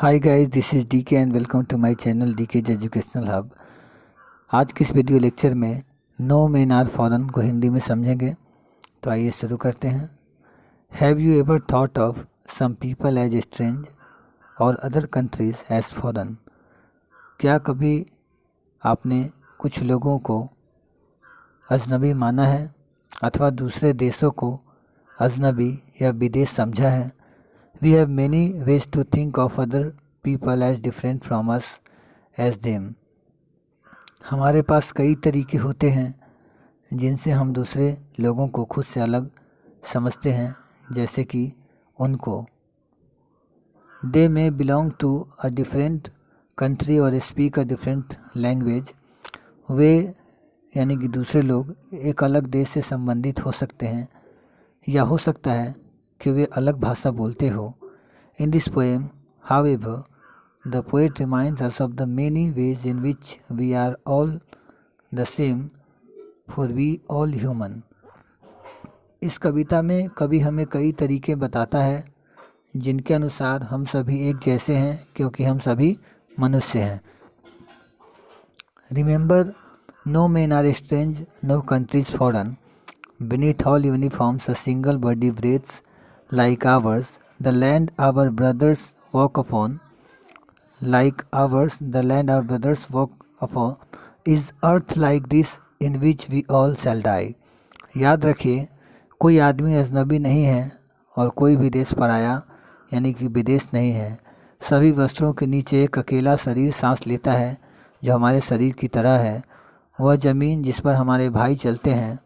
Hi guys, this is DK and welcome to my channel DK educational hub. आज के इस video lecture में no men are foreign को हिंदी में समझेंगे। तो आइए शुरू करते हैं। Have you ever thought of some people as strange और अदर कंट्रीज एज फॉरेन? क्या कभी आपने कुछ लोगों को अजनबी माना है अथवा दूसरे देशों को अजनबी या विदेश समझा है? We have many ways to think of other people as different from us as them. हमारे पास कई तरीके होते हैं जिनसे हम दूसरे लोगों को खुद से अलग समझते हैं, जैसे कि उनको। They may belong to a different country or speak a different language. वे यानी कि दूसरे लोग एक अलग देश से संबंधित हो सकते हैं या हो सकता है कि वे अलग भाषा बोलते हो। In this poem, however, the poet reminds us of the many ways in which we are all the same, for we all human. इस कविता में कवि हमें कई तरीके बताता है जिनके अनुसार हम सभी एक जैसे हैं, क्योंकि हम सभी मनुष्य हैं। Remember, no men are strange, no countries foreign. Beneath all uniforms, a single body breathes like ours. The land our brothers walk upon, like ours, the land our brothers walk upon, is earth like this in which we all shall die. याद रखिए, कोई आदमी अजनबी नहीं है और कोई भी देश पराया यानी कि विदेश नहीं है। सभी वस्त्रों के नीचे एक अकेला शरीर सांस लेता है जो हमारे शरीर की तरह है। वह ज़मीन जिस पर हमारे भाई चलते हैं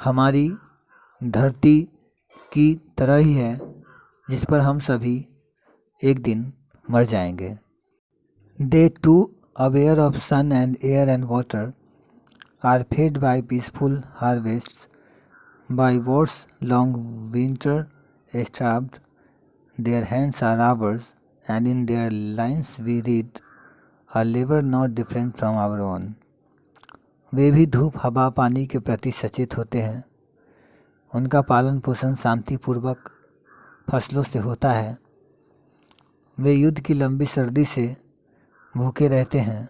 हमारी धरती की तरह ही है जिस पर हम सभी एक दिन मर जाएंगे। They too, aware of sun and air and water, are fed by peaceful harvests, by wars long winter starved. Their hands are ours, and in their lines we read a labor not different from our own. वे भी धूप हवा पानी के प्रति सचेत होते हैं। उनका पालन पोषण शांतिपूर्वक फसलों से होता है। वे युद्ध की लंबी सर्दी से भूखे रहते हैं।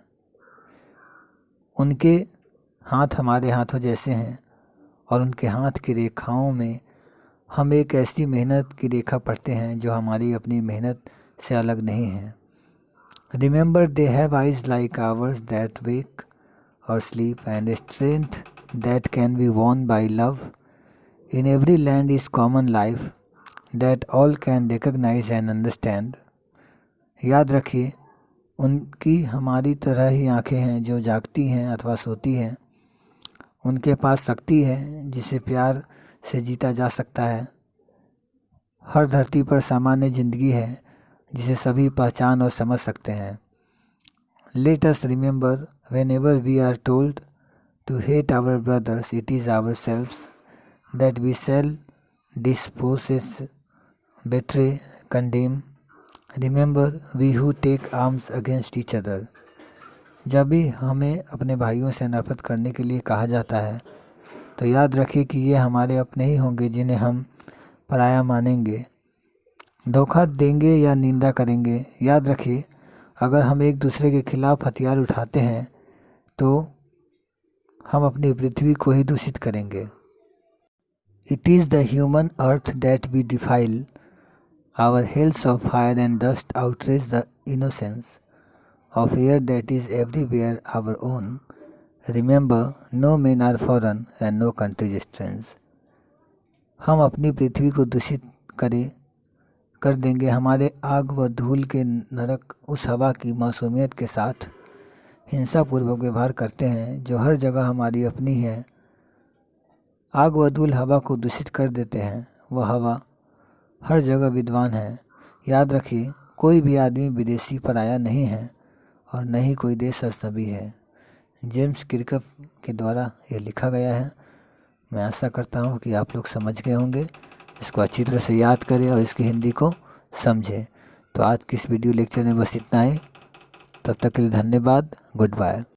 उनके हाथ हमारे हाथों जैसे हैं और उनके हाथ की रेखाओं में हम एक ऐसी मेहनत की रेखा पढ़ते हैं जो हमारी अपनी मेहनत से अलग नहीं है। Remember, they have eyes like ours that wake or sleep, and strength that can be won by love. In every land is common life that all can recognize and understand. याद रखिए, उनकी हमारी तरह ही आँखें हैं जो जागती हैं अथवा सोती हैं। उनके पास शक्ति है जिसे प्यार से जीता जा सकता है। हर धरती पर सामान्य जिंदगी है जिसे सभी पहचान और समझ सकते हैं। Let us remember, whenever we are told to hate our brothers, it is ourselves that we shall dispossess, betray, condemn. Remember, we who take arms against each other. जब भी हमें अपने भाइयों से नफरत करने के लिए कहा जाता है तो याद रखिए कि ये हमारे अपने ही होंगे जिन्हें हम पराया मानेंगे, धोखा देंगे या निंदा करेंगे। याद रखिए, अगर हम एक दूसरे के खिलाफ हथियार उठाते हैं तो हम अपनी पृथ्वी को ही दूषित करेंगे। It is the human earth that we defile. Our hells of fire and dust outrage the innocence of air that is everywhere our own. Remember, no men are foreign and no country is strange. हम अपनी पृथ्वी को दूषित कर देंगे। हमारे आग व धूल के नरक उस हवा की मासूमियत के साथ हिंसापूर्वक व्यवहार करते हैं जो हर जगह हमारी अपनी है। आग व धूल हवा को दूषित कर देते हैं। वह हवा हर जगह विद्वान है। याद रखिए, कोई भी आदमी विदेशी पराया नहीं है और न ही कोई देश अजनबी है। जेम्स क्लिफ के द्वारा यह लिखा गया है। मैं आशा करता हूँ कि आप लोग समझ गए होंगे। इसको अच्छी तरह से याद करें और इसकी हिंदी को समझें। तो आज की इस वीडियो लेक्चर में बस इतना ही। तब तक के लिए धन्यवाद। Good bye.